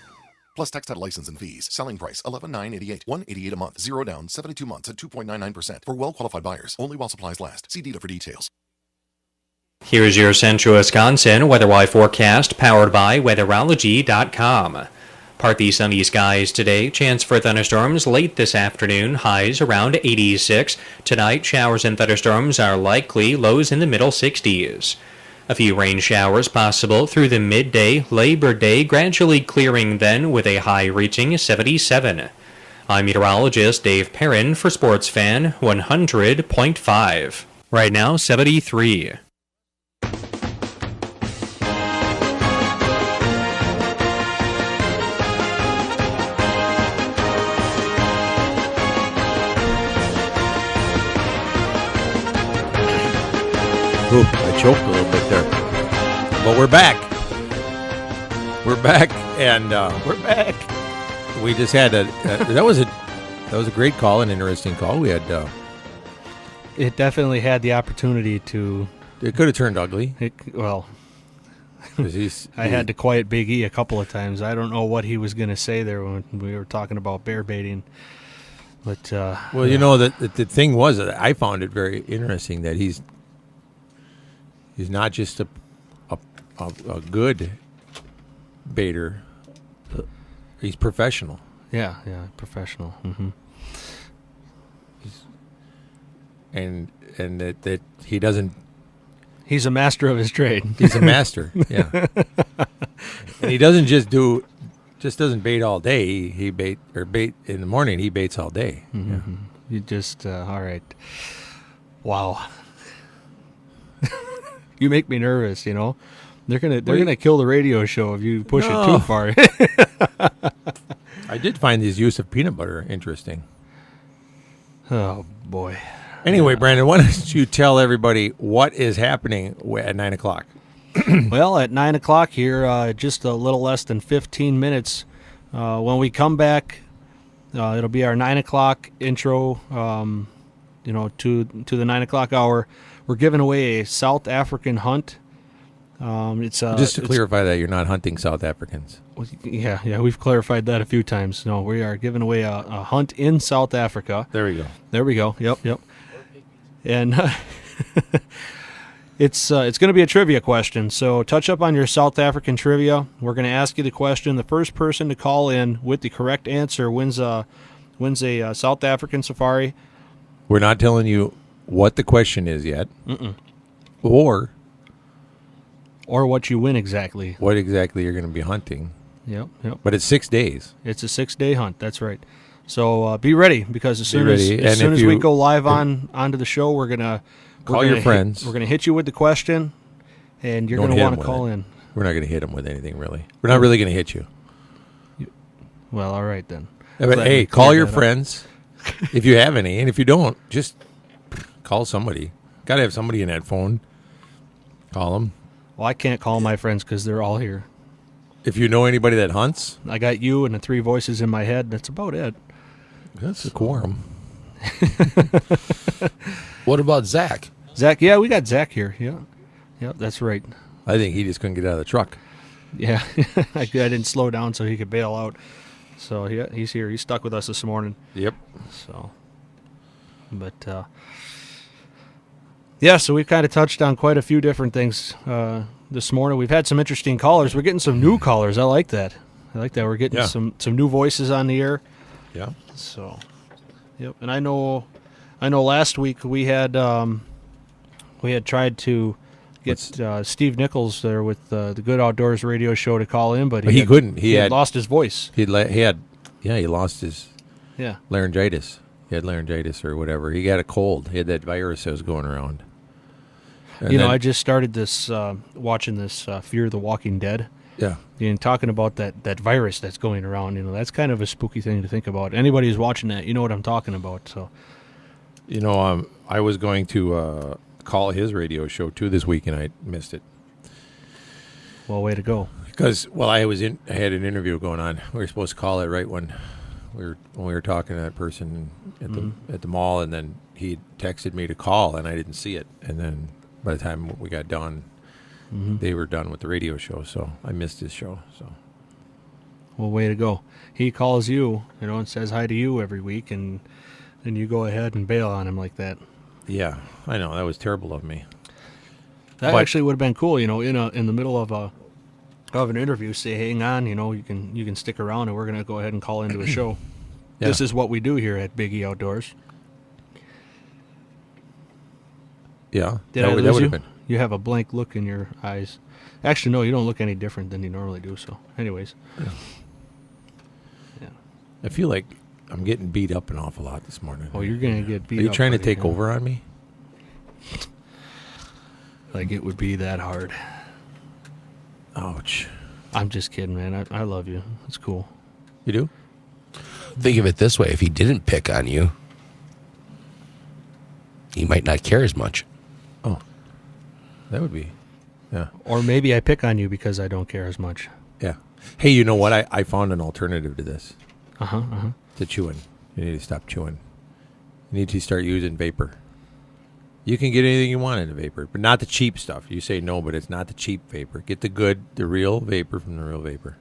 Plus tax, title, license, and fees. Selling price $11,988. $188 a month. Zero down. 72 months at 2.99% for well-qualified buyers. Only while supplies last. See dealer for details. Here's your Central Wisconsin weather-wise forecast powered by weatherology.com. Partly sunny skies today. Chance for thunderstorms late this afternoon. Highs around 86. Tonight, showers and thunderstorms are likely. Lows in the middle 60s. A few rain showers possible through the midday, Labor Day, gradually clearing then with a high reaching 77. I'm meteorologist Dave Perrin for Sports Fan 100.5. Right now, 73. Ooh, I choked a little bit there. But we're back. We're back, and we're back. We just had that was a great call, an interesting call. We had. It definitely had the opportunity to. It could have turned ugly. I had to quiet Big E a couple of times. I don't know what he was going to say there when we were talking about bear baiting. But well, you know, the thing was that I found it very interesting that he's not just a good baiter. He's professional. Yeah, professional. Mm-hmm. And that he doesn't. He's a master of his trade. He's a master. Yeah. And he doesn't doesn't bait all day. He bait in the morning. He baits all day. Mm-hmm. Yeah. You just all right. Wow. You make me nervous. You know, they're gonna kill the radio show if you push it too far. I did find his use of peanut butter interesting. Oh boy. Anyway, Brandon, why don't you tell everybody what is happening at 9 o'clock? Well, at 9 o'clock here, just a little less than 15 minutes. When we come back, it'll be our 9 o'clock intro, to the 9 o'clock hour. We're giving away a South African hunt. Just to clarify that you're not hunting South Africans. Yeah, we've clarified that a few times. No, we are giving away a hunt in South Africa. There we go. There we go. Yep. And it's going to be a trivia question. So touch up on your South African trivia. We're going to ask you the question. The first person to call in with the correct answer wins a South African safari. We're not telling you what the question is yet. Mm-mm. Or what you win exactly. What exactly you're going to be hunting. Yep. But it's 6 days. It's a 6-day hunt. That's right. So be ready, because as soon as we go live onto the show, we're gonna call your friends. We're gonna hit you with the question, and you're gonna want to call in. We're not gonna hit them with anything, really. We're not really gonna hit you. Well, all right then. But hey, call your friends if you have any, and if you don't, just call somebody. Got to have somebody in that phone. Call them. Well, I can't call my friends because they're all here. If you know anybody that hunts, I got you and the 3 voices in my head. That's about it. That's a quorum. What about Zach? Zach, yeah, we got Zach here. Yeah, that's right. I think he just couldn't get out of the truck. Yeah, I didn't slow down so he could bail out. So yeah, he's here. He's stuck with us this morning. Yep. So, but yeah, so we've kind of touched on quite a few different things this morning. We've had some interesting callers. We're getting some new callers. I like that. We're getting some new voices on the air. Yeah. So, yep. And I know last week we had tried to get Steve Nichols there with the Good Outdoors radio show to call in, but he couldn't. He had lost his voice. He lost his laryngitis. He had laryngitis or whatever. He got a cold. He had that virus that was going around. And I just started this watching this Fear the Walking Dead. Yeah. And talking about that virus that's going around, that's kind of a spooky thing to think about. Anybody who's watching that, you know what I'm talking about. So, I was going to call his radio show too this week, and I missed it. Well, way to go. Because I had an interview going on. We were supposed to call it right when we were talking to that person at the mall, and then he texted me to call, and I didn't see it. And then by the time we got done, they were done with the radio show, so I missed his show. So, well, way to go. He calls you, and says hi to you every week, and you go ahead and bail on him like that. Yeah, I know that was terrible of me. That actually would have been cool, in the middle of an interview, say, hang on, you can stick around, and we're gonna go ahead and call into a show. Yeah. This is what we do here at Big E Outdoors. Yeah, Did I lose you? You have a blank look in your eyes. Actually, no, you don't look any different than you normally do. So, anyways. Yeah. I feel like I'm getting beat up an awful lot this morning. Oh, you're going to get beat up. Are you trying to take buddy, over on me? Like it would be that hard. Ouch. I'm just kidding, man. I love you. It's cool. You do? Think of it this way. If he didn't pick on you, he might not care as much. Oh. That would be, yeah. Or maybe I pick on you because I don't care as much. Yeah. Hey, you know what? I found an alternative to this. To chewing. You need to stop chewing. You need to start using vapor. You can get anything you want in a vapor, but not the cheap stuff. You say no, but it's not the cheap vapor. Get the real vapor from the real vapor.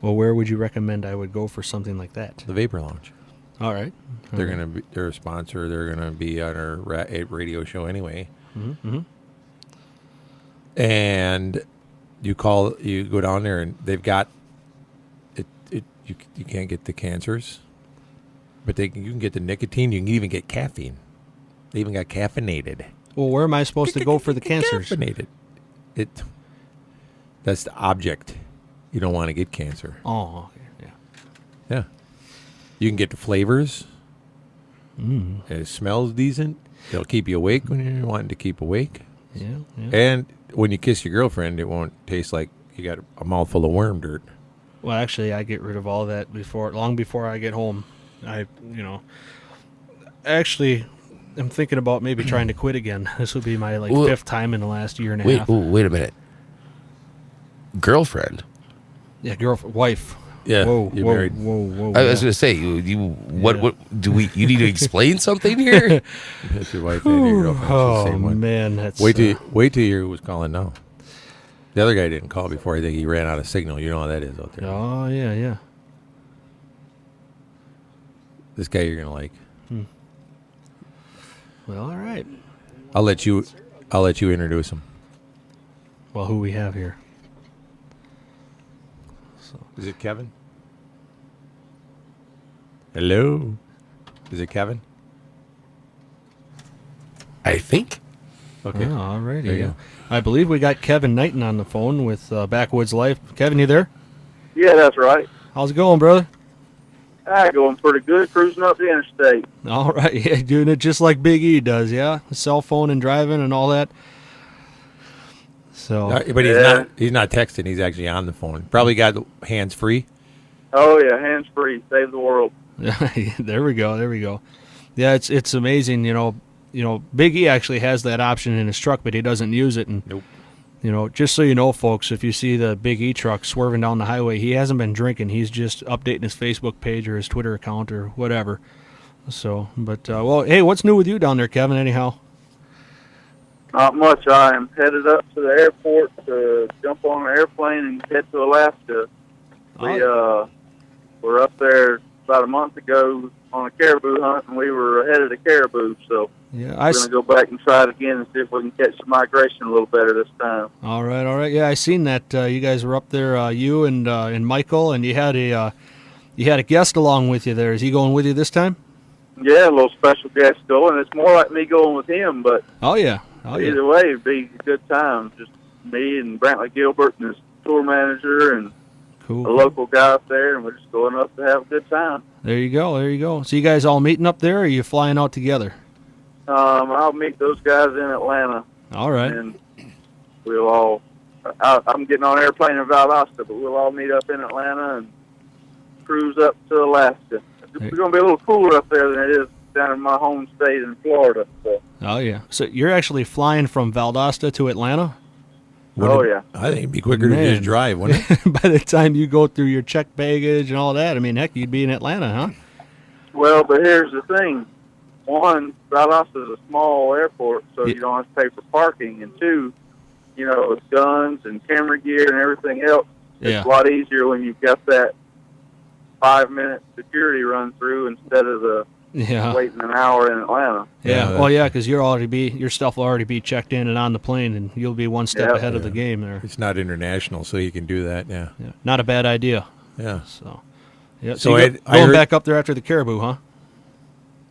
Well, where would you recommend I would go for something like that? The Vapor Lounge. All right. They're a sponsor. They're gonna be on our radio show anyway. Mm-hmm. And you go down there, and they've got it. You can't get the cancers, but you can get the nicotine. You can even get caffeine. They even got caffeinated. Well, where am I supposed to go for the cancers? Caffeinated. That's the object. You don't want to get cancer. Oh, okay. Yeah. Yeah. You can get the flavors. It smells decent. It'll keep you awake when you're wanting to keep awake. Yeah. And when you kiss your girlfriend, it won't taste like you got a mouthful of worm dirt. Well, actually, I get rid of all that long before I get home. Actually, I'm thinking about maybe trying to quit again. This will be my fifth time in the last year and a half. Wait a minute. Girlfriend? Yeah, wife. Yeah, whoa, you're whoa, married. Whoa. I was going to say, what do we? You need to explain something here? That's your wife and your girlfriend. It's the same one. Man, that's wait till you was calling now. The other guy didn't call before. I think he ran out of signal. You know how that is out there. Oh yeah. This guy you're gonna like. Well, all right. I'll let you introduce him. Well, who we have here? Is it Kevin? Hello? Is it Kevin? I think. Okay. Oh, all righty. There you go. I believe we got Kevin Knighton on the phone with Backwoods Life. Kevin, you there? Yeah, that's right. How's it going, brother? Going pretty good, cruising up the interstate. All right. Yeah, doing it just like Big E does, yeah? Cell phone and driving and all that. So, But he's not texting. He's actually on the phone. Probably got hands free. Oh yeah, hands free, save the world. There we go. Yeah, it's amazing. You know, Big E actually has that option in his truck, but he doesn't use it. And nope. You know, just so you know, folks, if you see the Big E truck swerving down the highway, he hasn't been drinking. He's just updating his Facebook page or his Twitter account or whatever. So, but well, hey, what's new with you down there, Kevin? Anyhow. Not much. I am headed up to the airport to jump on an airplane and head to Alaska. We were up there about a month ago on a caribou hunt, and we were ahead of the caribou. So yeah, we're going to go back and try it again and see if we can catch the migration a little better this time. All right. Yeah, I seen that you guys were up there, you and Michael, and you had a guest along with you there. Is he going with you this time? Yeah, a little special guest going. It's more like me going with him, but either way, it'd be a good time. Just me and Brantley Gilbert and his tour manager and a local guy up there, and we're just going up to have a good time. There you go. So you guys all meeting up there, or are you flying out together? I'll meet those guys in Atlanta. All right. And we'll all, I'm getting on an airplane in Valdosta, but we'll all meet up in Atlanta and cruise up to Alaska. It's going to be a little cooler up there than it is down in my home state in Florida. So. Oh, yeah. So you're actually flying from Valdosta to Atlanta? Yeah. I think it'd be quicker to just drive, wouldn't it? By the time you go through your checked baggage and all that, I mean, heck, you'd be in Atlanta, huh? Well, but here's the thing. One, Valdosta is a small airport, so you don't have to pay for parking. And two, with guns and camera gear and everything else, it's a lot easier when you've got that 5-minute security run through instead of the waiting an hour in Atlanta. Because your stuff will already be checked in and on the plane, and you'll be one step ahead of the game there. It's not international, so you can do that. Yeah. Not a bad idea. Yeah. So, yeah. So going back up there after the caribou, huh?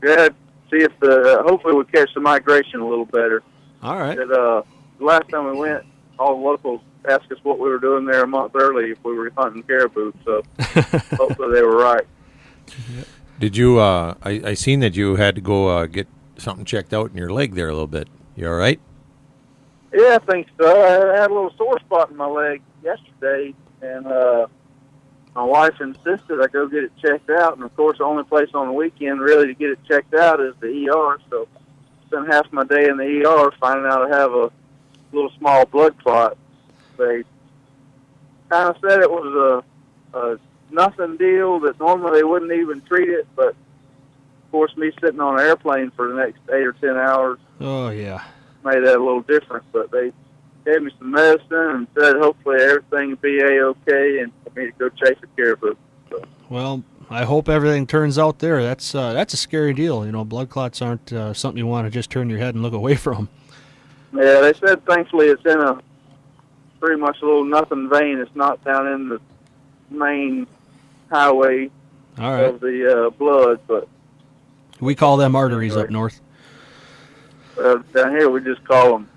Yeah. See if hopefully we'll catch the migration a little better. All right. The last time we went, all the locals asked us what we were doing there a month early if we were hunting caribou. So hopefully they were right. Did you? I seen that you had to go get something checked out in your leg there a little bit. You all right? Yeah, I think so. I had a little sore spot in my leg yesterday, and my wife insisted I go get it checked out. And of course, the only place on the weekend really to get it checked out is the ER. So I spent half my day in the ER finding out I have a little small blood clot. They kind of said it was a nothing deal, that normally they wouldn't even treat it, but of course, me sitting on an airplane for the next 8 or 10 hours Oh, yeah. made that a little different. But they gave me some medicine and said hopefully everything will be A-okay and for me to go chase a caribou. So, Well, I hope everything turns out there. That's a scary deal. You know, blood clots aren't something you want to just turn your head and look away from. yeah, they said thankfully it's in a pretty much a little nothing vein. It's not down in the main highway All right. of the blood, but We call them arteries up north. down here we just call them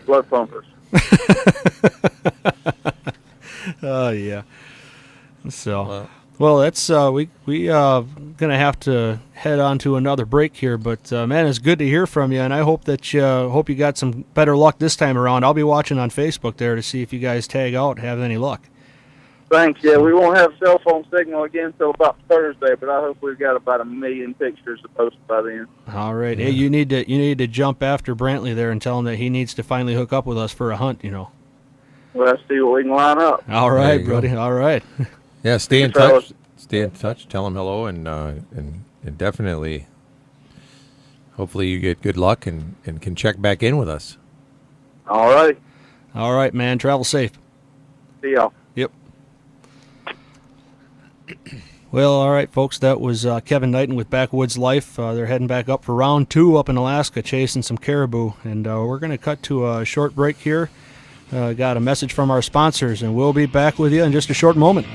blood pumpers. Oh, yeah. So, well, that's we gonna have to head on to another break here. But man, it's good to hear from you, and I hope that you got some better luck this time around. I'll be watching on Facebook there to see if you guys tag out, have any luck. Thanks. Yeah, we won't have cell phone signal again until about Thursday, but I hope we've got about 1 million pictures to post by then. All right. Hey, you need to jump after Brantley there and tell him that he needs to finally hook up with us for a hunt. You know. Well, let's see what we can line up. All right, buddy. All right. Yeah, stay in touch. Stay in touch. Tell him hello, and definitely, hopefully, you get good luck and can check back in with us. All right. All right, man. Travel safe. See y'all. Yep. Well, all right, folks. That was Kevin Knighton with Backwoods Life. They're heading back up for round 2 up in Alaska, chasing some caribou, and we're going to cut to a short break here. Got a message from our sponsors, and we'll be back with you in just a short moment.